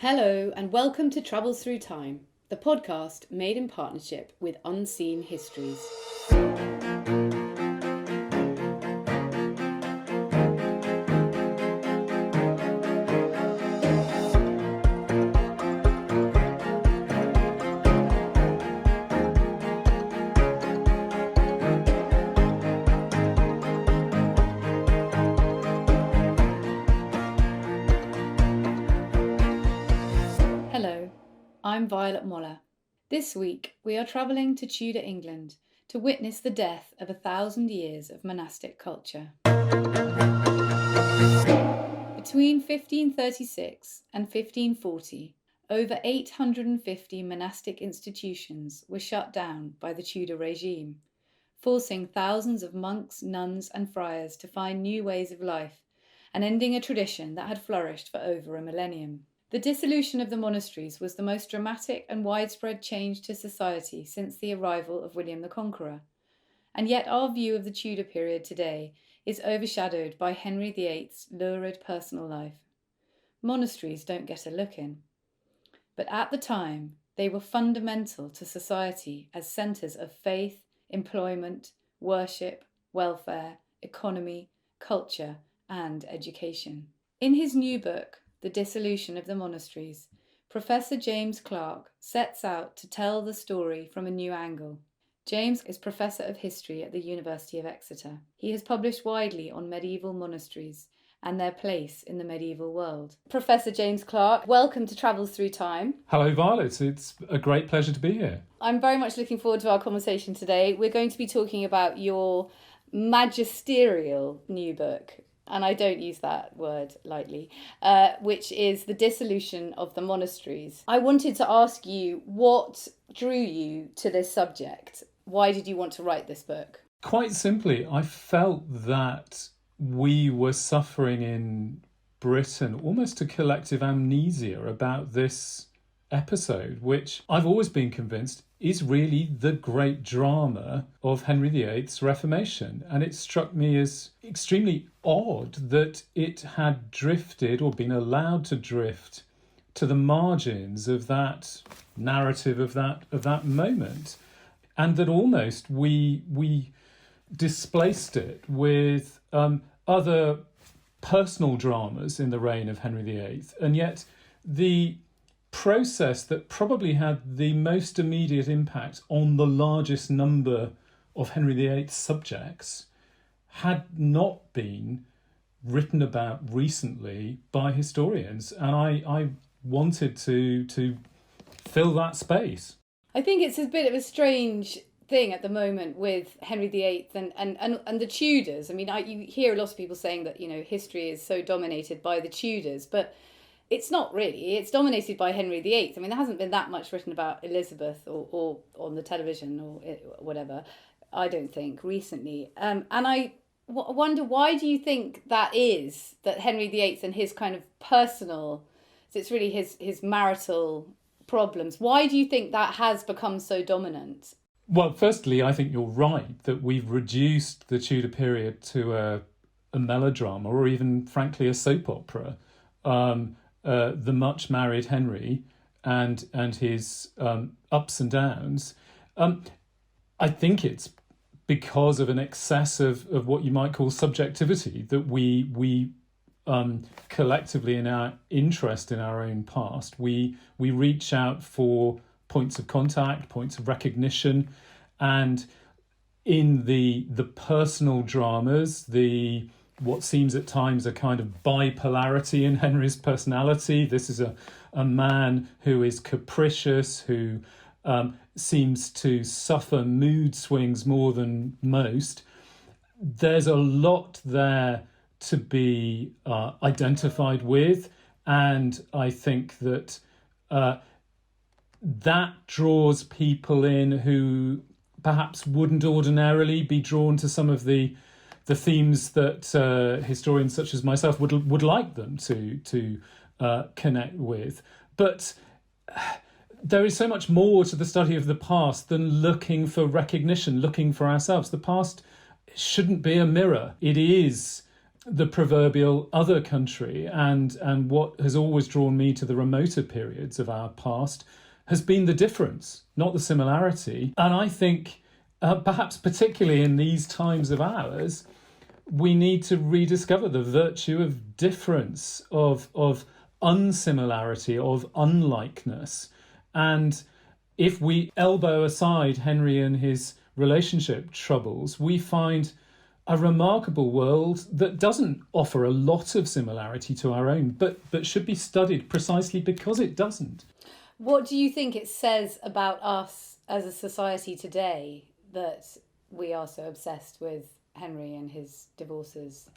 Hello and welcome to Travels Through Time, the podcast made in partnership with Unseen Histories. Hello, I'm Violet Moller. This week we are travelling to Tudor England to witness the death of 1,000 years of monastic culture. Between 1536 and 1540, over 850 monastic institutions were shut down by the Tudor regime, forcing thousands of monks, nuns and friars to find new ways of life and ending a tradition that had flourished for over a millennium. The dissolution of the monasteries was the most dramatic and widespread change to society since the arrival of William the Conqueror, and yet our view of the Tudor period today is overshadowed by Henry VIII's lurid personal life. Monasteries don't get a look in, but at the time they were fundamental to society as centres of faith, employment, worship, welfare, economy, culture and education. In his new book, The Dissolution of the Monasteries, Professor James Clark sets out to tell the story from a new angle. James is Professor of History at the University of Exeter. He has published widely on medieval monasteries and their place in the medieval world. Professor James Clark, welcome to Travels Through Time. Hello, Violet. It's a great pleasure to be here. I'm very much looking forward to our conversation today. We're going to be talking about your magisterial new book, and I don't use that word lightly, which is The Dissolution of the Monasteries. I wanted to ask you, what drew you to this subject? Why did you want to write this book? Quite simply, I felt that we were suffering in Britain almost a collective amnesia about this episode, which I've always been convinced is really the great drama of Henry VIII's Reformation. And it struck me as extremely odd that it had drifted or been allowed to drift to the margins of that narrative of that moment. And that almost we displaced it with other personal dramas in the reign of Henry VIII. And yet the process that probably had the most immediate impact on the largest number of Henry VIII's subjects had not been written about recently by historians. And I wanted to fill that space. I think it's a bit of a strange thing at the moment with Henry VIII and the Tudors. I mean, you hear a lot of people saying that, history is so dominated by the Tudors, but it's not really. It's dominated by Henry VIII. I mean, there hasn't been that much written about Elizabeth or on the television or whatever, I don't think, recently. And I wonder, why do you think that is, that Henry VIII and his kind of personal, so it's really his marital problems, why do you think that has become so dominant? Well, firstly, I think you're right that we've reduced the Tudor period to a melodrama or even, frankly, a soap opera. The much married Henry and his ups and downs. I think it's because of an excess of what you might call subjectivity that we collectively, in our interest in our own past, we reach out for points of contact, points of recognition, and in the personal dramas, what seems at times a kind of bipolarity in Henry's personality. This is a man who is capricious, who seems to suffer mood swings more than most. There's a lot there to be identified with, and I think that that draws people in who perhaps wouldn't ordinarily be drawn to some of the themes that historians such as myself would like them to connect with. But there is so much more to the study of the past than looking for recognition, looking for ourselves. The past shouldn't be a mirror. It is the proverbial other country, and what has always drawn me to the remoter periods of our past has been the difference, not the similarity. And I think perhaps particularly in these times of ours, we need to rediscover the virtue of difference, of unsimilarity, of unlikeness. And if we elbow aside Henry and his relationship troubles, we find a remarkable world that doesn't offer a lot of similarity to our own, but should be studied precisely because it doesn't. What do you think it says about us as a society today that we are so obsessed with Henry and his divorces?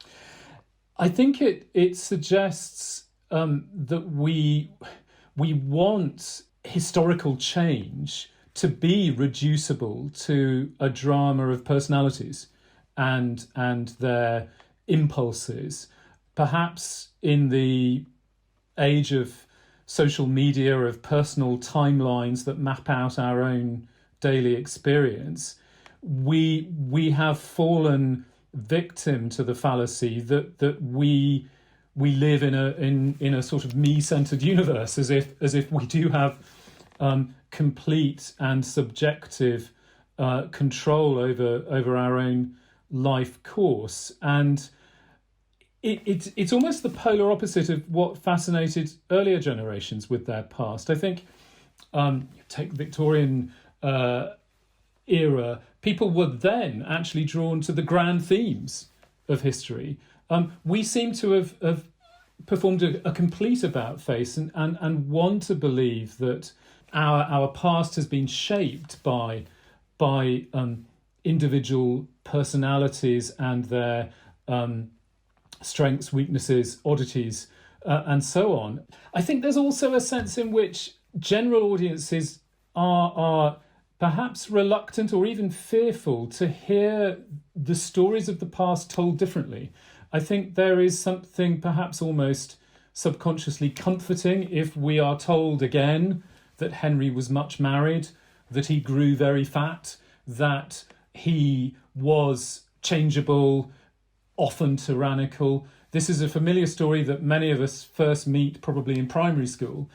I think it suggests that we want historical change to be reducible to a drama of personalities and their impulses. Perhaps in the age of social media, of personal timelines that map out our own daily experience, we have fallen victim to the fallacy that we live in a sort of me-centered universe, as if we do have complete and subjective control over our own life course. And it's almost the polar opposite of what fascinated earlier generations with their past. I think take Victorian era, people were then actually drawn to the grand themes of history. We seem to have performed a complete about-face and want to believe that our past has been shaped by individual personalities and their strengths, weaknesses, oddities, and so on. I think there's also a sense in which general audiences are perhaps reluctant or even fearful to hear the stories of the past told differently. I think there is something perhaps almost subconsciously comforting if we are told again that Henry was much married, that he grew very fat, that he was changeable, often tyrannical. This is a familiar story that many of us first meet probably in primary school.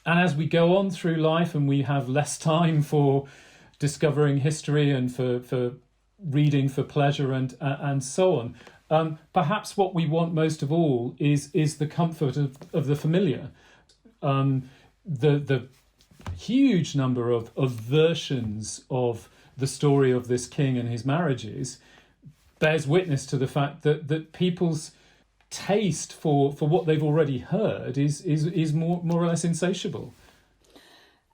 And as we go on through life and we have less time for discovering history and for reading for pleasure and so on, perhaps what we want most of all is the comfort of the familiar. The huge number of versions of the story of this king and his marriages bears witness to the fact that people's taste for what they've already heard is more or less insatiable.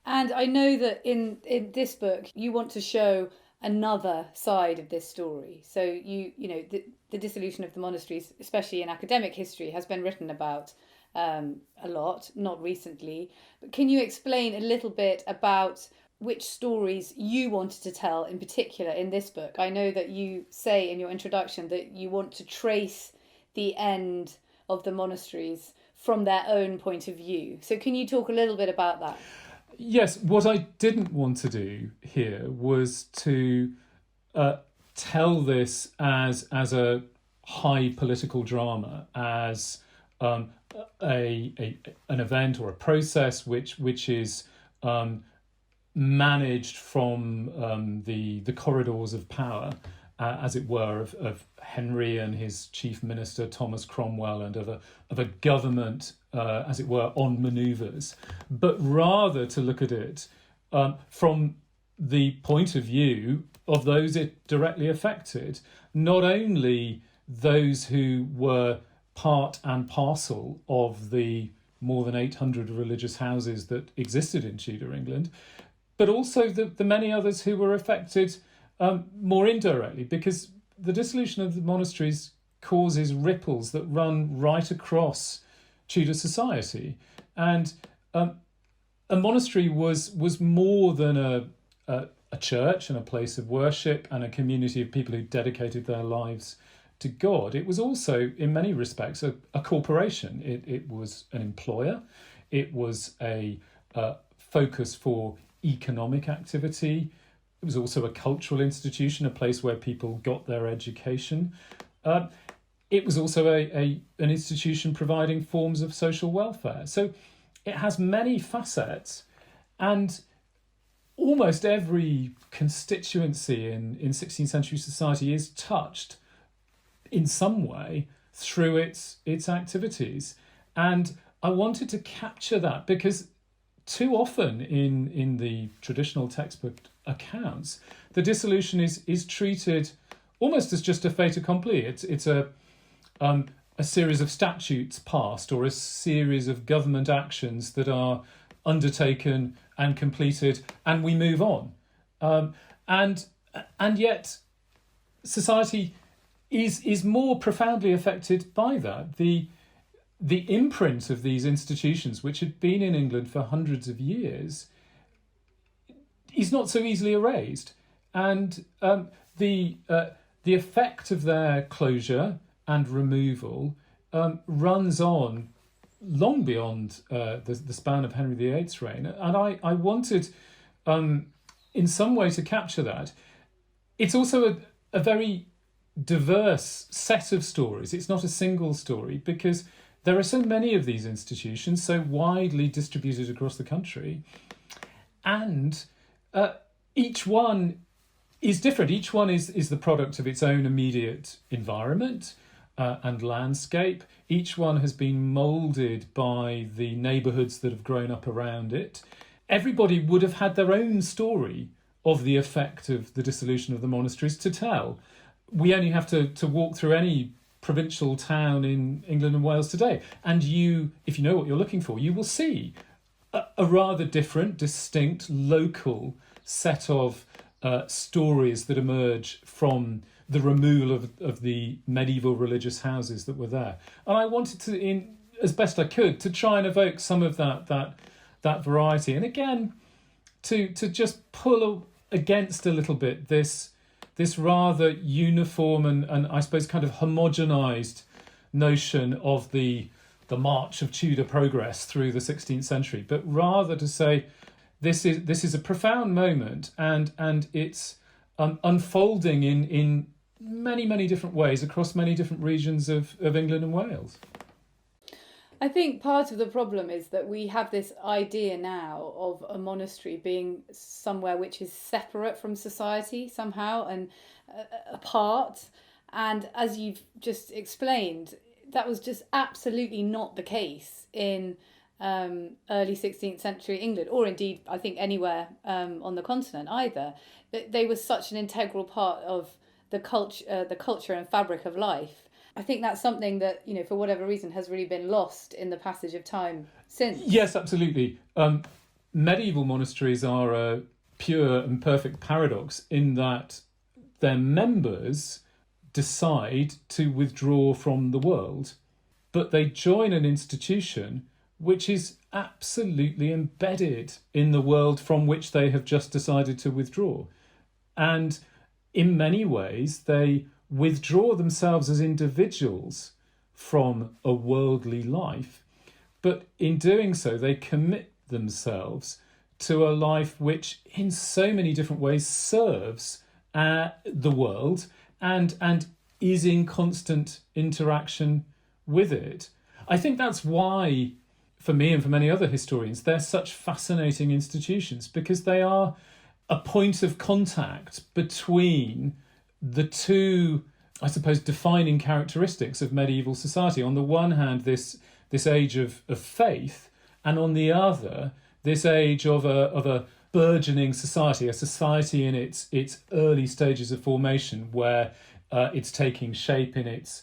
And I know that in this book you want to show another side of this story. So you know the dissolution of the monasteries, especially in academic history, has been written about a lot, not recently. But can you explain a little bit about which stories you wanted to tell in particular in this book? I know that you say in your introduction that you want to trace the end of the monasteries from their own point of view. So can you talk a little bit about that? Yes, what I didn't want to do here was to tell this as a high political drama, as an event or a process which is managed from the corridors of power, as it were, of Henry and his chief minister Thomas Cromwell, and of a government, as it were, on manoeuvres, but rather to look at it from the point of view of those it directly affected, not only those who were part and parcel of the more than 800 religious houses that existed in Tudor England, but also the many others who were affected more indirectly, because the dissolution of the monasteries causes ripples that run right across Tudor society. And a monastery was more than a church and a place of worship and a community of people who dedicated their lives to God. It was also, in many respects, a corporation. It was an employer. It was a focus for economic activity. It was also a cultural institution, a place where people got their education. it was also an institution providing forms of social welfare. So it has many facets, and almost every constituency in 16th century society is touched in some way through its activities. And I wanted to capture that because too often in the traditional textbook accounts, the dissolution is treated almost as just a fait accompli. It's a series of statutes passed or a series of government actions that are undertaken and completed, and we move on. And yet, society is more profoundly affected by that. The imprint of these institutions, which had been in England for hundreds of years, is not so easily erased, and the effect of their closure and removal runs on long beyond the span of Henry VIII's reign. And I wanted, in some way, to capture that. It's also a very diverse set of stories. It's not a single story, because there are so many of these institutions, so widely distributed across the country, and each one is different. Each one is the product of its own immediate environment and landscape. Each one has been moulded by the neighbourhoods that have grown up around it. Everybody would have had their own story of the effect of the dissolution of the monasteries to tell. We only have to walk through any provincial town in England and Wales today, and if you know what you're looking for, you will see a rather different, distinct, local set of stories that emerge from the removal of the medieval religious houses that were there. And I wanted to, as best I could, to try and evoke some of that variety, and again to just pull against a little bit this rather uniform and I suppose kind of homogenized notion of the march of Tudor progress through the 16th century, but rather to say this is a profound moment, and it's unfolding in many, many different ways across many different regions of England and Wales. I think part of the problem is that we have this idea now of a monastery being somewhere which is separate from society somehow and apart. And as you've just explained, that was just absolutely not the case in early 16th century England, or indeed I think anywhere on the continent either. They were such an integral part of the culture and fabric of life. I think that's something that, for whatever reason, has really been lost in the passage of time since. Yes, absolutely. Medieval monasteries are a pure and perfect paradox in that their members decide to withdraw from the world, but they join an institution which is absolutely embedded in the world from which they have just decided to withdraw. And in many ways, they withdraw themselves as individuals from a worldly life, but in doing so, they commit themselves to a life which in so many different ways serves the world and is in constant interaction with it. I think that's why, for me and for many other historians, they're such fascinating institutions, because they are a point of contact between the two, I suppose, defining characteristics of medieval society. On the one hand, this age of faith, and on the other, this age of a burgeoning society, a society in its early stages of formation, where it's taking shape in its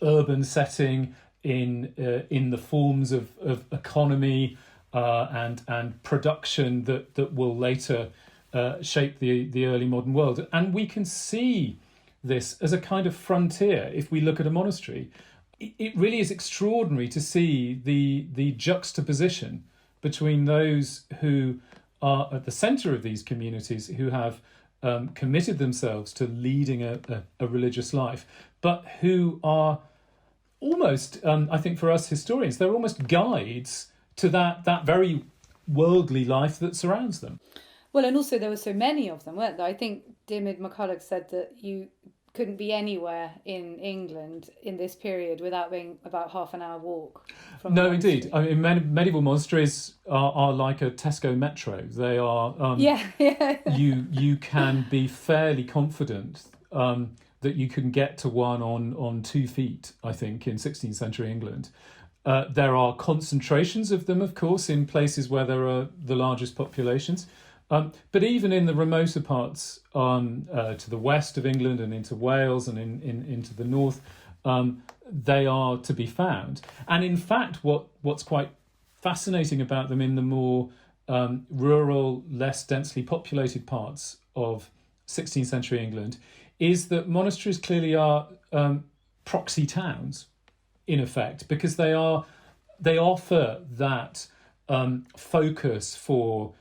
urban setting, in the forms of economy and production that will later shape the early modern world. And we can see this as a kind of frontier if we look at a monastery. It really is extraordinary to see the juxtaposition between those who are at the centre of these communities, who have committed themselves to leading a religious life, but who are almost, I think for us historians, they're almost guides to that very worldly life that surrounds them. Well, and also there were so many of them, weren't there? I think Diarmaid MacCulloch said that you couldn't be anywhere in England in this period without being about half an hour walk from a No, monastery. indeed. I mean, medieval monasteries are like a Tesco Metro. They are. Yeah. You can be fairly confident that you can get to one on 2 feet. I think in 16th century England, there are concentrations of them, of course, in places where there are the largest populations. But even in the remoter parts, to the west of England and into Wales and into the north, they are to be found. And in fact, what's quite fascinating about them in the more rural, less densely populated parts of 16th century England is that monasteries clearly are proxy towns, in effect, because they offer that focus for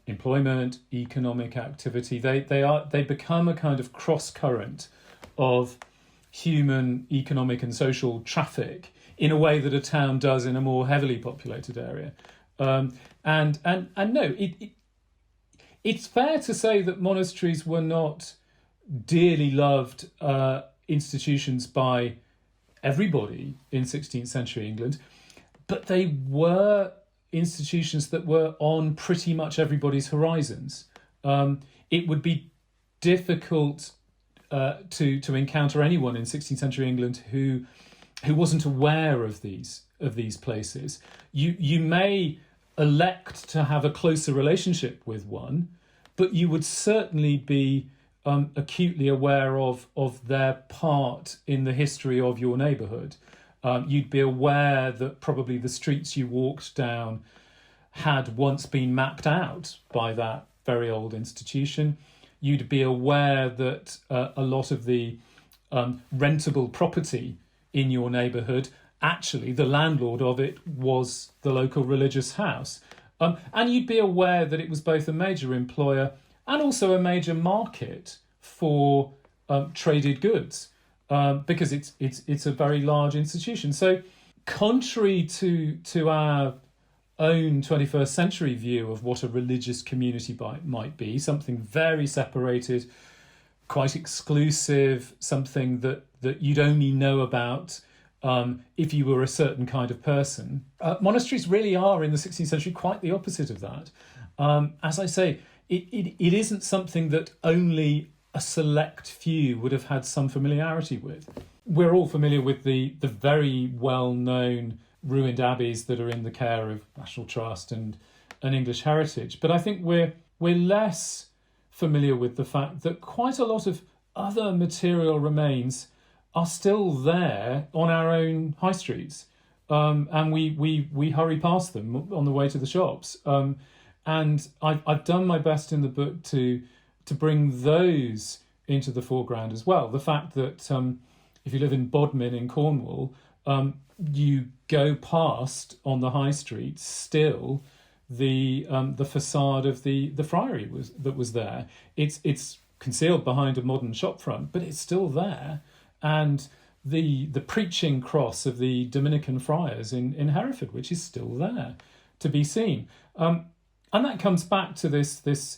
employment, economic activity. They become a kind of cross current of human, economic, and social traffic in a way that a town does in a more heavily populated area. And no, it's fair to say that monasteries were not dearly loved institutions by everybody in 16th century England, but they were institutions that were on pretty much everybody's horizons. It would be difficult to encounter anyone in 16th century England who wasn't aware of these places. You may elect to have a closer relationship with one, but you would certainly be acutely aware of their part in the history of your neighbourhood. You'd be aware that probably the streets you walked down had once been mapped out by that very old institution. You'd be aware that a lot of the rentable property in your neighbourhood, actually the landlord of it was the local religious house. And you'd be aware that it was both a major employer and also a major market for traded goods, because it's a very large institution. So, contrary to our own 21st century view of what a religious community might be, something very separated, quite exclusive, something that you'd only know about if you were a certain kind of person. Monasteries really are, in the 16th century, quite the opposite of that. As I say, it isn't something that only a select few would have had some familiarity with. We're all familiar with the very well-known ruined abbeys that are in the care of National Trust and English Heritage, but I think we're less familiar with the fact that quite a lot of other material remains are still there on our own high streets, and we hurry past them on the way to the shops. And I've done my best in the book to bring those into the foreground as well. The fact that if you live in Bodmin in Cornwall, you go past on the high street still the facade of the friary that was there. It's concealed behind a modern shopfront, but it's still there. And the preaching cross of the Dominican friars in Hereford, which is still there to be seen. And that comes back to this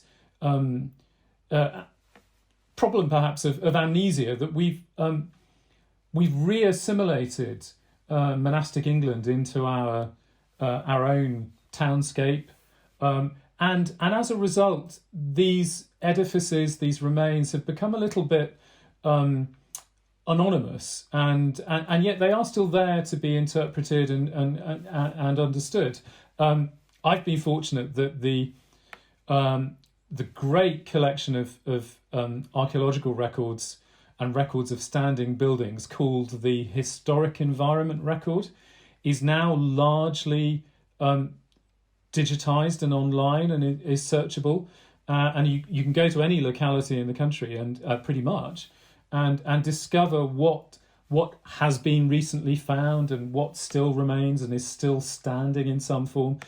problem, perhaps, of amnesia, that we've re-assimilated monastic England into our own townscape, and as a result, these edifices, these remains, have become a little bit anonymous, and yet they are still there to be interpreted and understood. I've been fortunate that the great collection of archaeological records and records of standing buildings, called the Historic Environment Record, is now largely digitized and online and is searchable. And you can go to any locality in the country and pretty much and discover what has been recently found and what still remains and is still standing in some form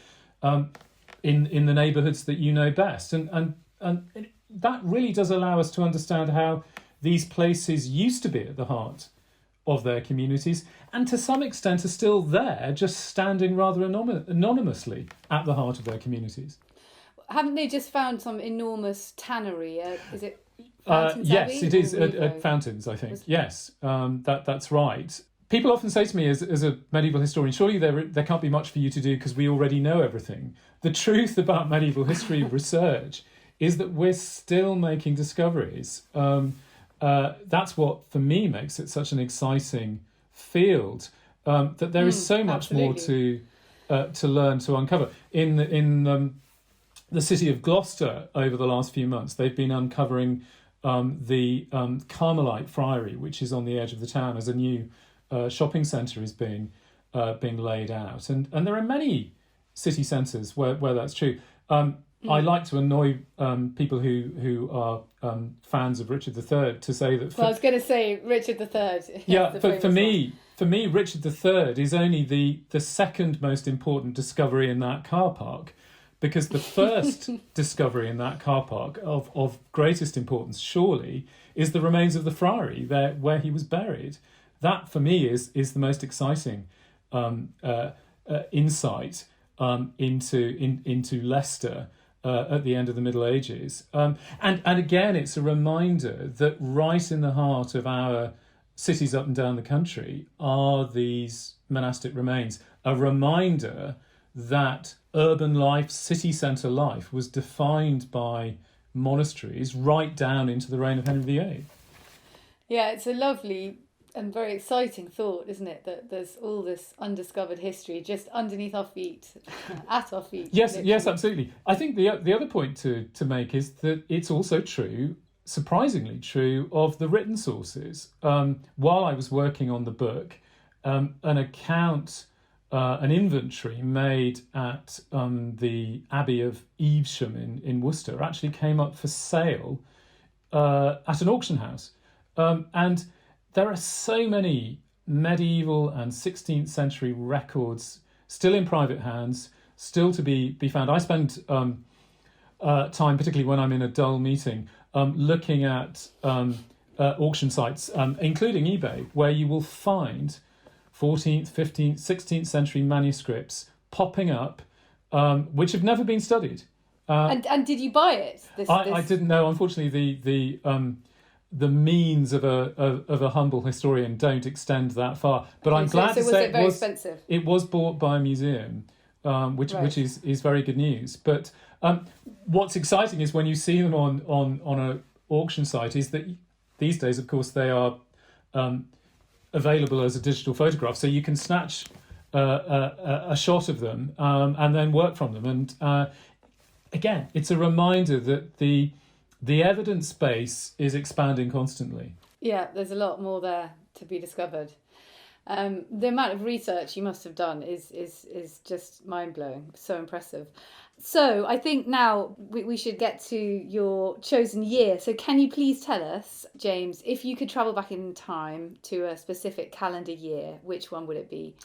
in the neighbourhoods that you know best. And that really does allow us to understand how these places used to be at the heart of their communities, and to some extent are still there, just standing rather anonymously at the heart of their communities. Haven't they just found some enormous tannery? Is it Fountains Yes, Abbey it or is at Revo? Fountains, I think. Yes, that's right. People often say to me, as a medieval historian, surely there can't be much for you to do because we already know everything. The truth about medieval history research is that we're still making discoveries. That's what, for me, makes it such an exciting field. That there is so much more Absolutely. to learn, to uncover. In the city of Gloucester, over the last few months, they've been uncovering the Carmelite Friary, which is on the edge of the town, as a new shopping centre is being laid out, and there are many city centres where that's true. I like to annoy people who are fans of Richard III to say that. Well, I was going to say Richard III. Yeah, for me, Richard III is only the second most important discovery in that car park, because the first discovery in that car park of greatest importance, surely, is the remains of the friary there where he was buried. That, for me, is the most exciting insight into Leicester at the end of the Middle Ages. And again, it's a reminder that right in the heart of our cities up and down the country are these monastic remains. A reminder that urban life, city centre life, was defined by monasteries right down into the reign of Henry VIII. Yeah, it's a lovely and very exciting thought, isn't it? That there's all this undiscovered history just underneath our feet, at our feet. Yes, literally. yes, absolutely. I think the other point to make is that it's also true, surprisingly true, of the written sources. While I was working on the book, an account, an inventory made at the Abbey of Evesham in Worcester actually came up for sale at an auction house. And there are so many medieval and 16th century records still in private hands, still to be found. I spend time, particularly when I'm in a dull meeting, looking at auction sites, including eBay, where you will find 14th, 15th, 16th century manuscripts popping up, which have never been studied. And did you buy it? I didn't know. Unfortunately, the means of a humble historian don't extend that far. But I'm glad to say it very expensive? It was bought by a museum, which is very good news. But what's exciting is when you see them on an auction site is that these days, of course, they are available as a digital photograph, so you can snatch a shot of them and then work from them. And again, it's a reminder that the evidence base is expanding constantly. Yeah, there's a lot more there to be discovered. The amount of research you must have done is just mind-blowing. So impressive. So I think now we should get to your chosen year. So can you please tell us, James, if you could travel back in time to a specific calendar year, which one would it be?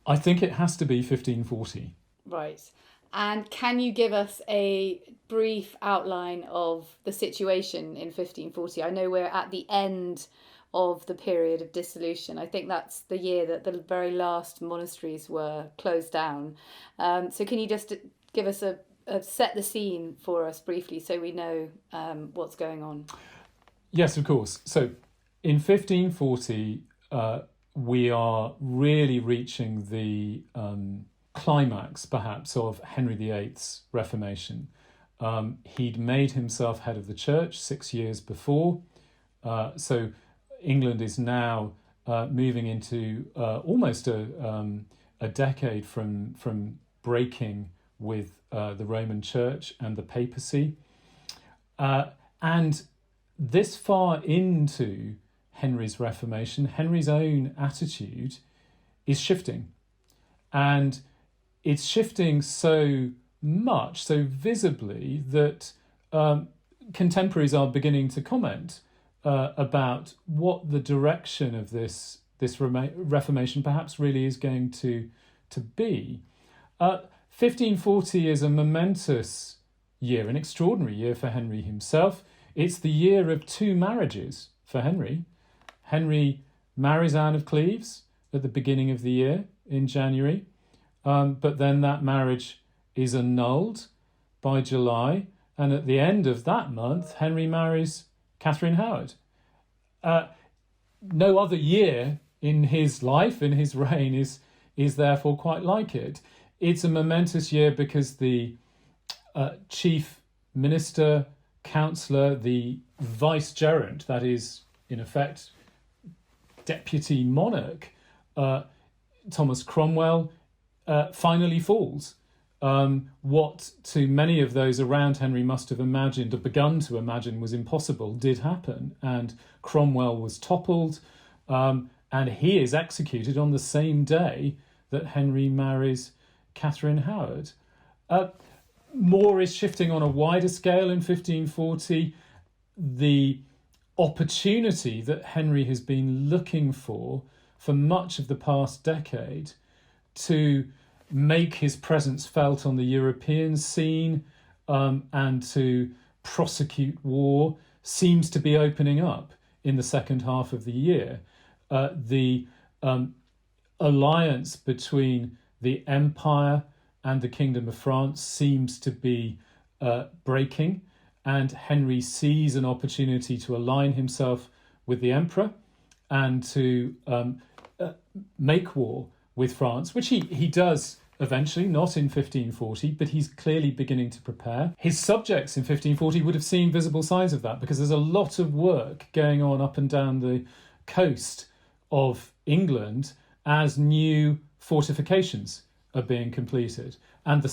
I think it has to be 1540. Right. And can you give us a brief outline of the situation in 1540? I know we're at the end of the period of dissolution. I think that's the year that the very last monasteries were closed down. So can you just give us a set the scene for us briefly so we know what's going on? Yes, of course. So in 1540, we are really reaching the climax, perhaps, of Henry VIII's Reformation. He'd made himself head of the church 6 years before. So England is now moving into almost a decade from breaking with the Roman Church and the papacy. And this far into Henry's Reformation, Henry's own attitude is shifting. And it's shifting so much, so visibly, that contemporaries are beginning to comment about what the direction of this Reformation perhaps really is going to be. 1540 is a momentous year, an extraordinary year for Henry himself. It's the year of 2 marriages for Henry. Henry marries Anne of Cleves at the beginning of the year in January, but then that marriage is annulled by July, and at the end of that month, Henry marries Catherine Howard. No other year in his life, in his reign, is therefore quite like it. It's a momentous year because the chief minister, councillor, the vicegerent, that is, in effect, deputy monarch, Thomas Cromwell, finally falls. What to many of those around Henry must have imagined or begun to imagine was impossible did happen, and Cromwell was toppled, and he is executed on the same day that Henry marries Catherine Howard. More is shifting on a wider scale in 1540. The opportunity that Henry has been looking for much of the past decade to make his presence felt on the European scene and to prosecute war seems to be opening up in the second half of the year. The alliance between the Empire and the Kingdom of France seems to be breaking, and Henry sees an opportunity to align himself with the Emperor and to make war with France, which he does eventually, not in 1540, but he's clearly beginning to prepare. His subjects in 1540 would have seen visible signs of that because there's a lot of work going on up and down the coast of England as new fortifications are being completed. And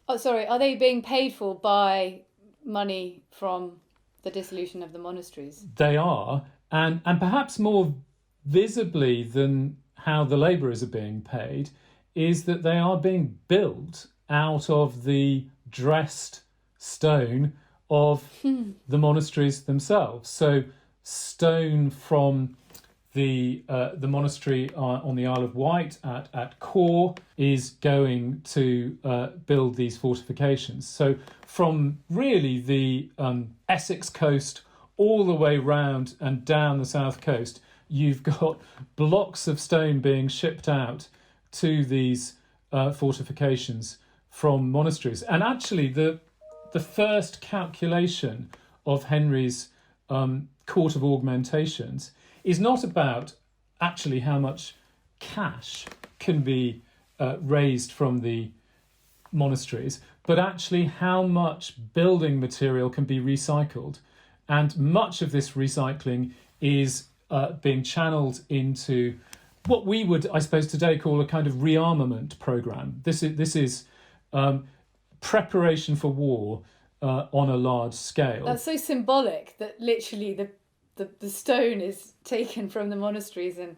are they being paid for by money from the dissolution of the monasteries? They are, and perhaps more visibly than how the labourers are being paid, is that they are being built out of the dressed stone of the monasteries themselves. So stone from the monastery on the Isle of Wight at Core is going to build these fortifications. So from really the Essex coast all the way round and down the south coast, you've got blocks of stone being shipped out to these fortifications from monasteries. And actually the first calculation of Henry's court of augmentations is not about actually how much cash can be raised from the monasteries, but actually how much building material can be recycled. And much of this recycling is being channeled into what we would, I suppose, today call a kind of rearmament program. This is preparation for war on a large scale. That's so symbolic that literally the stone is taken from the monasteries, and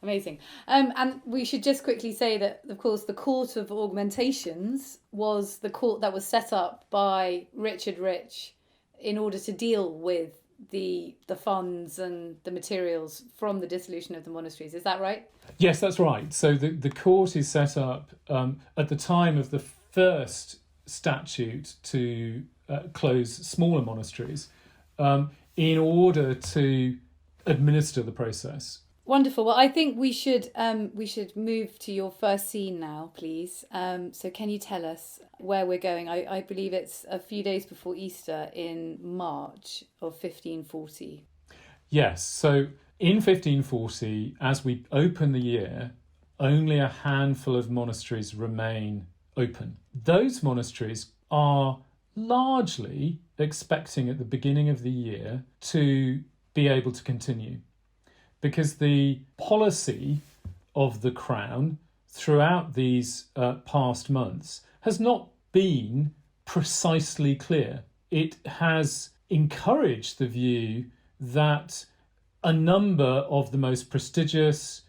amazing. And we should just quickly say that, of course, the Court of Augmentations was the court that was set up by Richard Rich in order to deal with the funds and the materials from the dissolution of the monasteries. Is that right? Yes, that's right. So the court is set up at the time of the first statute to close smaller monasteries in order to administer the process. Wonderful. Well, I think we should move to your first scene now, please. So can you tell us where we're going? I believe it's a few days before Easter in March of 1540. Yes. So in 1540, as we open the year, only a handful of monasteries remain open. Those monasteries are largely expecting at the beginning of the year to be able to continue, because the policy of the Crown throughout these past months has not been precisely clear. It has encouraged the view that a number of the most prestigious,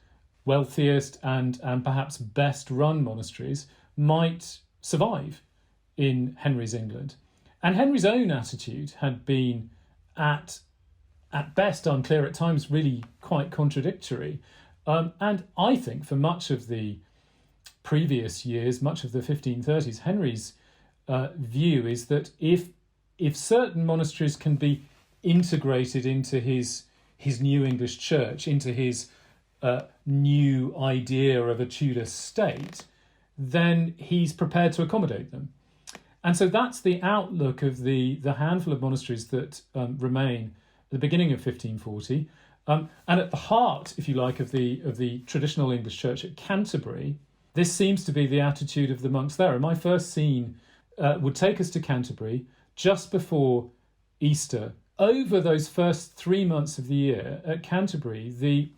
wealthiest and perhaps best run monasteries might survive in Henry's England. And Henry's own attitude had been at best unclear, at times really quite contradictory. And I think for much of the previous years, much of the 1530s, Henry's view is that if certain monasteries can be integrated into his new English church, into his new idea of a Tudor state, then he's prepared to accommodate them. And so that's the outlook of the handful of monasteries that remain at the beginning of 1540. And at the heart, if you like, of the traditional English church at Canterbury, this seems to be the attitude of the monks there. And my first scene would take us to Canterbury just before Easter. Over those first 3 months of the year at Canterbury, the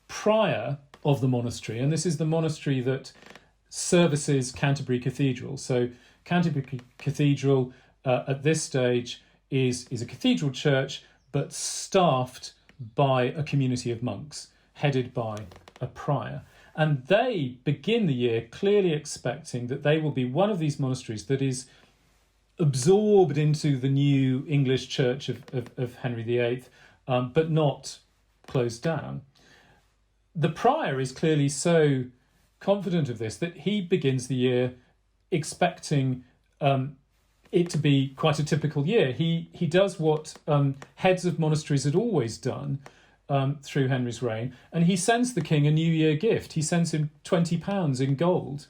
prior of the monastery, and this is the monastery that services Canterbury Cathedral. So Canterbury Cathedral at this stage is a cathedral church, but staffed by a community of monks, headed by a prior. And they begin the year clearly expecting that they will be one of these monasteries that is absorbed into the new English church of Henry VIII, but not closed down. The prior is clearly so confident of this that he begins the year expecting it to be quite a typical year. He does what heads of monasteries had always done through Henry's reign, and he sends the king a New Year gift. He sends him £20 in gold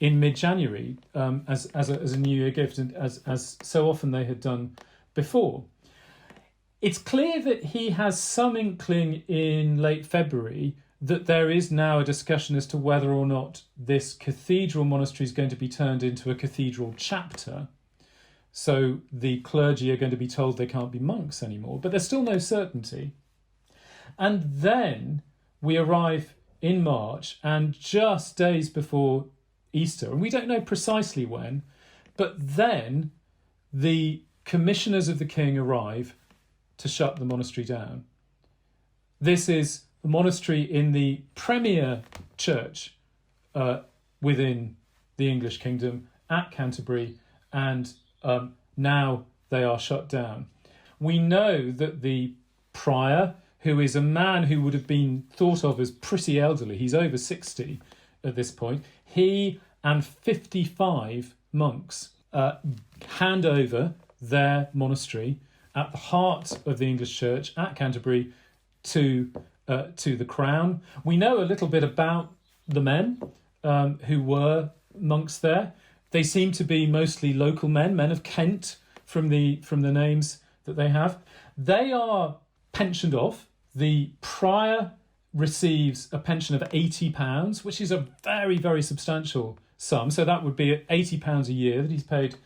in mid-January as a New Year gift, and as so often they had done before. It's clear that he has some inkling in late February that there is now a discussion as to whether or not this cathedral monastery is going to be turned into a cathedral chapter. So the clergy are going to be told they can't be monks anymore, but there's still no certainty. And then we arrive in March, and just days before Easter, and we don't know precisely when, but then the commissioners of the king arrive to shut the monastery down. This is a monastery in the premier church within the English kingdom at Canterbury, and now they are shut down. We know that the prior, who is a man who would have been thought of as pretty elderly, he's over 60 at this point, he and 55 monks hand over their monastery at the heart of the English church at Canterbury to the crown. We know a little bit about the men who were monks there. They seem to be mostly local men of Kent from the names that they have. They are pensioned off. The prior receives a pension of £80, which is a very, very substantial sum. So that would be £80 a year that he's paid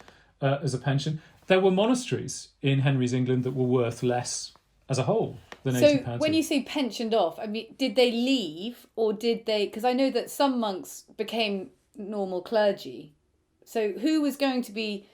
as a pension. There were monasteries in Henry's England that were worth less as a whole than £80. So when you say pensioned off, I mean, did they leave, or did they... Because I know that some monks became normal clergy. So who was going to be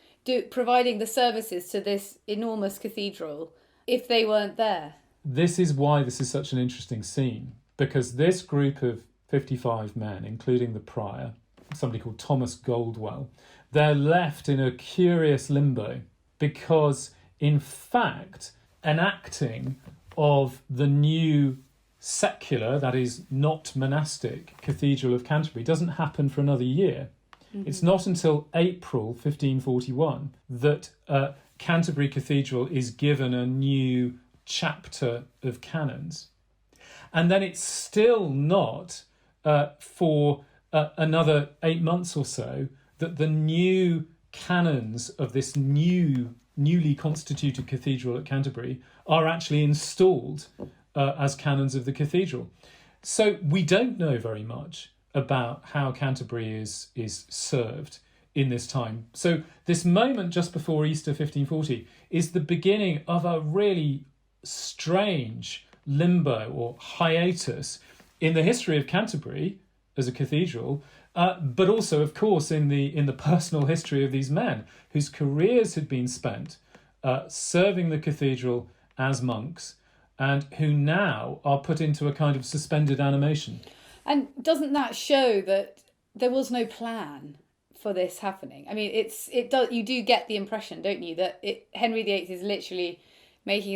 providing the services to this enormous cathedral if they weren't there? This is why this is such an interesting scene, because this group of 55 men, including the prior, somebody called Thomas Goldwell, they're left in a curious limbo, because in fact enacting of the new secular, that is not monastic, Cathedral of Canterbury doesn't happen for another year. Mm-hmm. It's not until April 1541 that Canterbury Cathedral is given a new chapter of canons. And then it's still not for another 8 months or so that the new canons of this newly constituted cathedral at Canterbury are actually installed as canons of the cathedral. So we don't know very much about how Canterbury is served in this time. So this moment just before Easter 1540 is the beginning of a really strange limbo or hiatus in the history of Canterbury as a cathedral, but also, of course, in the personal history of these men whose careers had been spent serving the cathedral as monks, and who now are put into a kind of suspended animation. And doesn't that show that there was no plan for this happening? I mean, it does. You do get the impression, don't you, that Henry VIII is literally making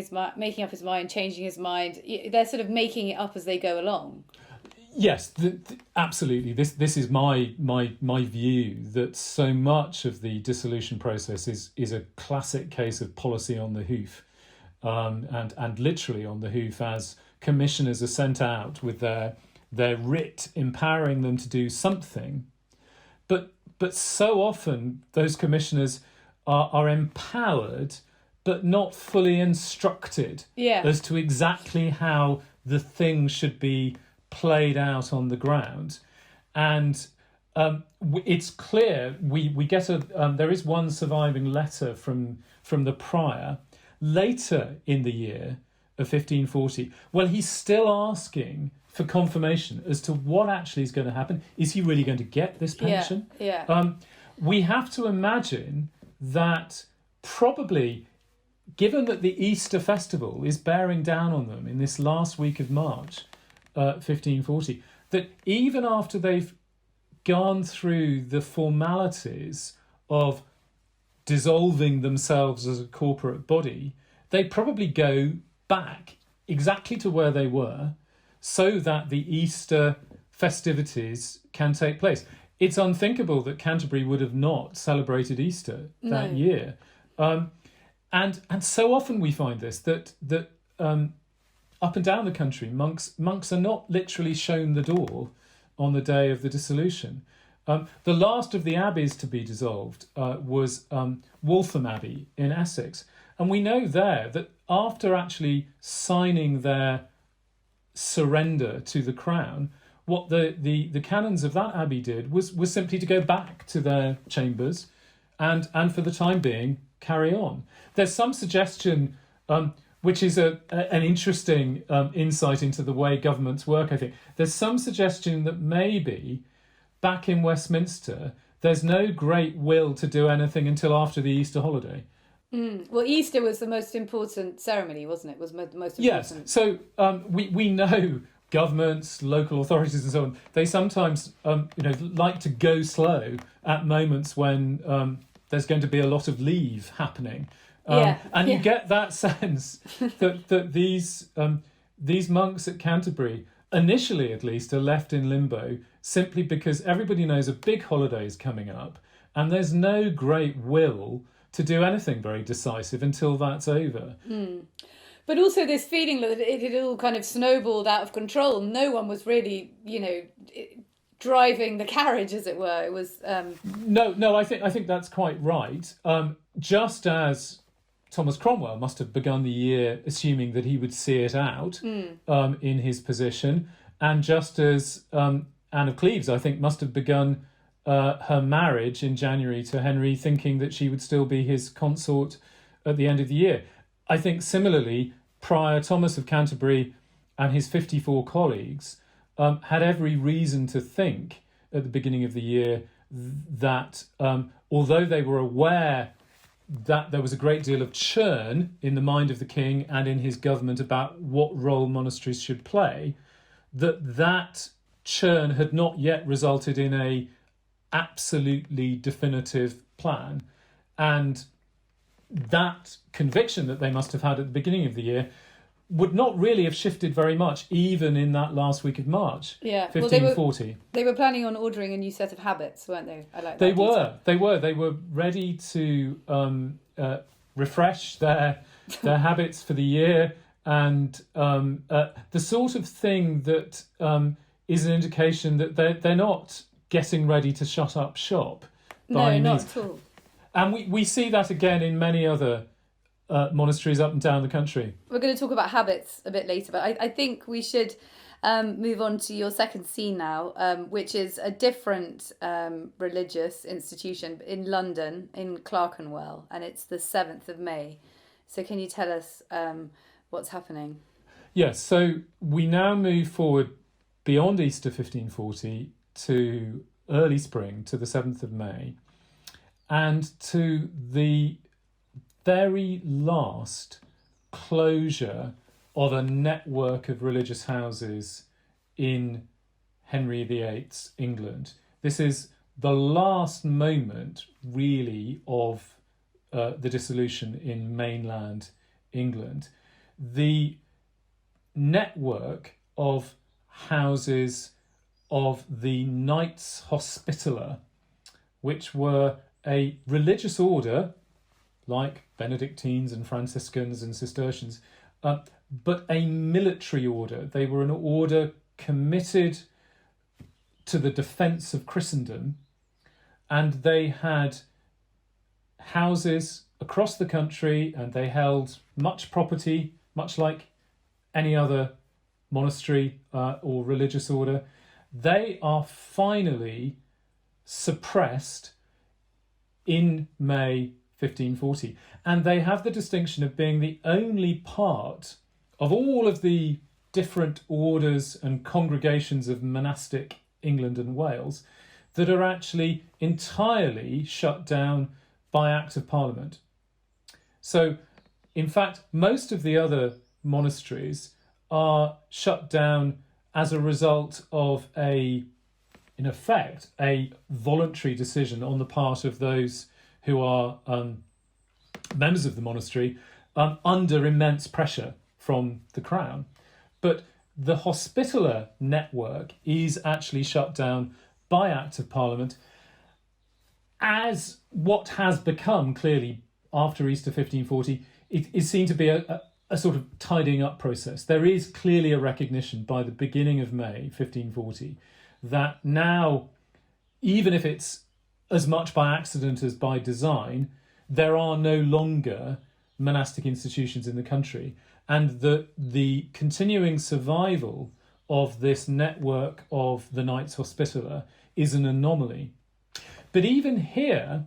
up his mind, changing his mind. They're sort of making it up as they go along. Yes, absolutely. This is my view that so much of the dissolution process is a classic case of policy on the hoof, and literally on the hoof, as commissioners are sent out with their writ empowering them to do something, but But so often those commissioners are empowered but not fully instructed as to exactly how the thing should be played out on the ground. And it's clear we get there is one surviving letter from the prior later in the year of 1540. Well, he's still asking for confirmation as to what actually is going to happen. Is he really going to get this pension? We have to imagine that probably, given that the Easter festival is bearing down on them in this last week of March 1540, that even after they've gone through the formalities of dissolving themselves as a corporate body, they probably go back exactly to where they were so that the Easter festivities can take place. It's unthinkable that Canterbury would have not celebrated Easter that year. And so often we find this, that up and down the country, monks are not literally shown the door on the day of the dissolution. The last of the abbeys to be dissolved was Waltham Abbey in Essex. And we know there that after actually signing their surrender to the crown, what the canons of that abbey did was simply to go back to their chambers and for the time being carry on. There's some suggestion, which is an interesting insight into the way governments work, I think. There's some suggestion that maybe back in Westminster, there's no great will to do anything until after the Easter holiday. Well, Easter was the most important ceremony, wasn't it? Was the most important. Yes. So we know governments, local authorities, and so on. They sometimes like to go slow at moments when there's going to be a lot of leave happening, you get that sense that these monks at Canterbury, initially at least, are left in limbo simply because everybody knows a big holiday is coming up, and there's no great will to do anything very decisive until that's over. But also this feeling that it had all kind of snowballed out of control. No one was really, driving the carriage, as it were. It was No, I think that's quite right. Just as Thomas Cromwell must have begun the year assuming that he would see it out in his position, and just as Anne of Cleves, I think, must have begun her marriage in January to Henry, thinking that she would still be his consort at the end of the year. I think similarly, Prior Thomas of Canterbury and his 54 colleagues had every reason to think at the beginning of the year that although they were aware that there was a great deal of churn in the mind of the king and in his government about what role monasteries should play, that churn had not yet resulted in a absolutely definitive plan. And that conviction that they must have had at the beginning of the year would not really have shifted very much, even in that last week of March, 1540. Well, they were planning on ordering a new set of habits, weren't they? I like that. They were ready to refresh their habits for the year, and the sort of thing that is an indication that they're not getting ready to shut up shop. No, not at all. And we see that again in many other monasteries up and down the country. We're going to talk about habits a bit later, but I think we should move on to your second scene now, which is a different religious institution in London, in Clerkenwell, and it's the 7th of May. So can you tell us what's happening? Yes, so we now move forward beyond Easter 1540 to early spring, to the 7th of May, and to the very last closure of a network of religious houses in Henry VIII's England. This is the last moment, really, of the dissolution in mainland England. The network of houses of the Knights Hospitaller, which were a religious order like Benedictines and Franciscans and Cistercians, but a military order. They were an order committed to the defence of Christendom, and they had houses across the country, and they held much property, much like any other monastery or religious order. They are finally suppressed in May 1540, and they have the distinction of being the only part of all of the different orders and congregations of monastic England and Wales that are actually entirely shut down by Act of Parliament. So, in fact, most of the other monasteries are shut down as a result of in effect, a voluntary decision on the part of those who are members of the monastery under immense pressure from the Crown. But the hospitaller network is actually shut down by Act of Parliament as what has become, clearly, after Easter 1540, it is seen to be a sort of tidying up process. There is clearly a recognition by the beginning of May 1540 that now, even if it's as much by accident as by design, there are no longer monastic institutions in the country, and the continuing survival of this network of the Knights Hospitaller is an anomaly. But even here,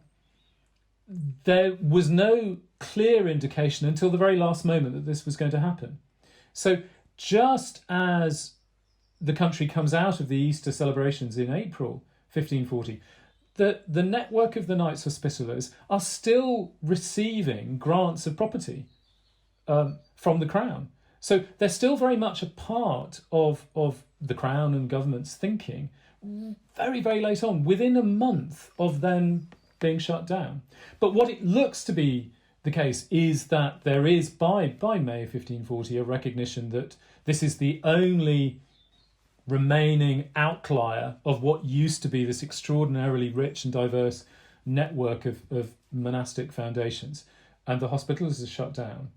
there was no clear indication until the very last moment that this was going to happen. So just as the country comes out of the Easter celebrations in April 1540, the network of the Knights Hospitallers are still receiving grants of property from the Crown. So they're still very much a part of the Crown and government's thinking very, very late on, within a month of them being shut down. But what it looks to be the case is that there is, by May 1540, a recognition that this is the only remaining outlier of what used to be this extraordinarily rich and diverse network of monastic foundations, and the Hospitallers are shut down.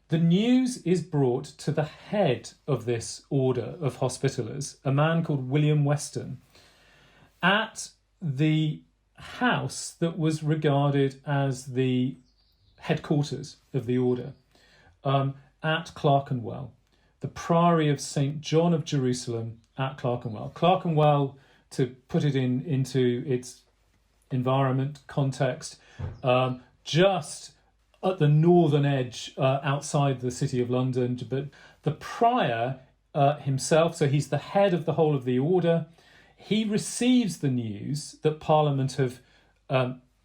The news is brought to the head of this order of Hospitallers, a man called William Weston, at the house that was regarded as the headquarters of the order, at Clerkenwell, the Priory of St. John of Jerusalem at Clerkenwell. Clerkenwell, to put it into its environment, context, just at the northern edge outside the City of London. But the prior himself, so he's the head of the whole of the order, he receives the news that Parliament have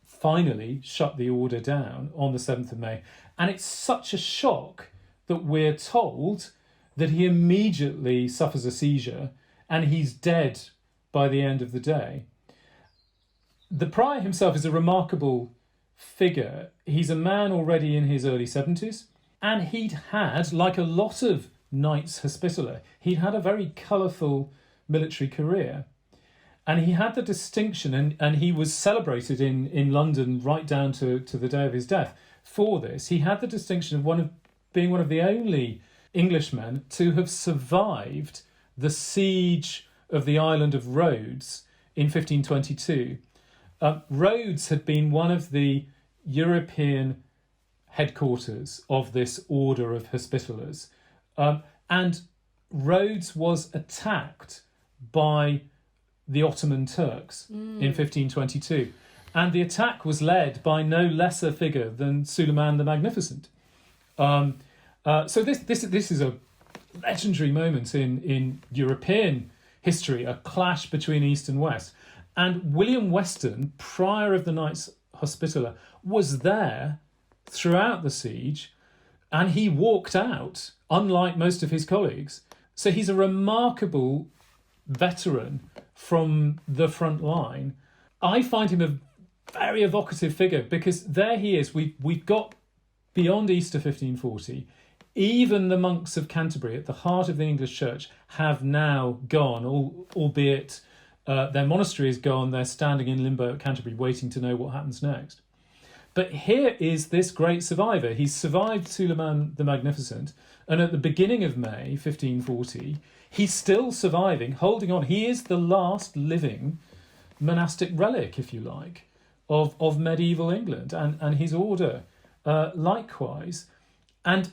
finally shut the order down on the 7th of May. And it's such a shock that we're told that he immediately suffers a seizure and he's dead by the end of the day. The prior himself is a remarkable figure. He's a man already in his early 70s, and he'd had, like a lot of Knights Hospitaller, he'd had a very colourful military career. And he had the distinction, and he was celebrated in London right down to the day of his death for this. He had the distinction of being one of the only Englishmen to have survived the siege of the island of Rhodes in 1522. Rhodes had been one of the European headquarters of this order of Hospitallers. And Rhodes was attacked by the Ottoman Turks in 1522. And the attack was led by no lesser figure than Suleiman the Magnificent. So this is a legendary moment in European history, a clash between East and West. And William Weston, prior of the Knights Hospitaller, was there throughout the siege, and he walked out, unlike most of his colleagues. So he's a remarkable veteran from the front line. I find him a very evocative figure because there he is. We've got beyond Easter 1540. Even the monks of Canterbury, at the heart of the English Church, have now gone, albeit their monastery is gone. They're standing in limbo at Canterbury, waiting to know what happens next. But here is this great survivor. He's survived Suleiman the Magnificent, and at the beginning of May 1540, he's still surviving, holding on. He is the last living monastic relic, if you like, of medieval England, and his order likewise. And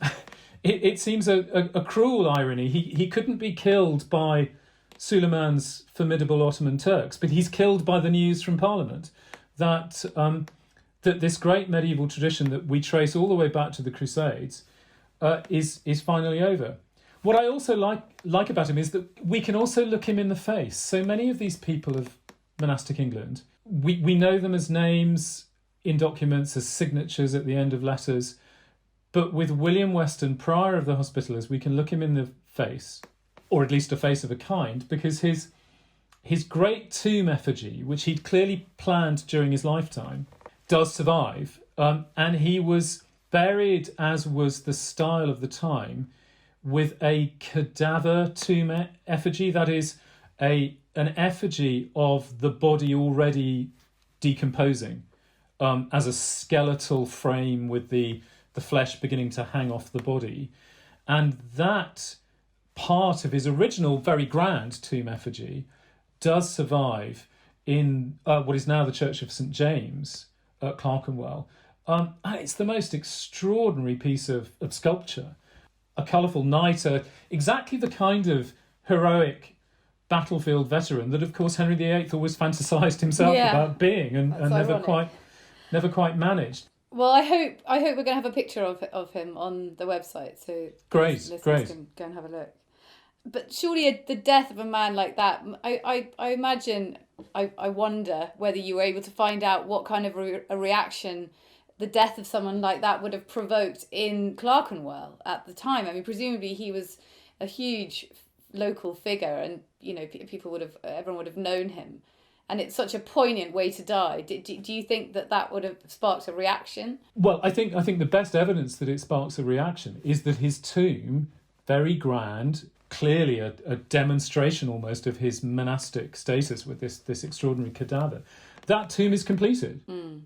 it seems a cruel irony. He couldn't be killed by Suleiman's formidable Ottoman Turks, but he's killed by the news from Parliament that that this great medieval tradition that we trace all the way back to the Crusades is finally over. What I also like about him is that we can also look him in the face. So many of these people of monastic England, we know them as names in documents, as signatures at the end of letters. But with William Weston, prior of the Hospitallers, we can look him in the face, or at least a face of a kind, because his great tomb effigy, which he'd clearly planned during his lifetime, does survive. And he was buried, as was the style of the time, with a cadaver tomb effigy, that is, an effigy of the body already decomposing, as a skeletal frame with the flesh beginning to hang off the body. And that part of his original very grand tomb effigy does survive in what is now the Church of St. James at Clerkenwell. And it's the most extraordinary piece of sculpture. A colourful knight, exactly the kind of heroic battlefield veteran that, of course, Henry VIII always fantasised himself about being and never quite managed. Well, I hope we're going to have a picture of him on the website, so listeners can go and have a look. But surely the death of a man like that, I imagine, I wonder whether you were able to find out what kind of a reaction the death of someone like that would have provoked in Clerkenwell at the time. I mean, presumably he was a huge local figure, and everyone would have known him. And it's such a poignant way to die. Do you think that would have sparked a reaction? Well, I think the best evidence that it sparks a reaction is that his tomb, very grand, clearly a demonstration almost of his monastic status with this extraordinary cadaver. That tomb is completed,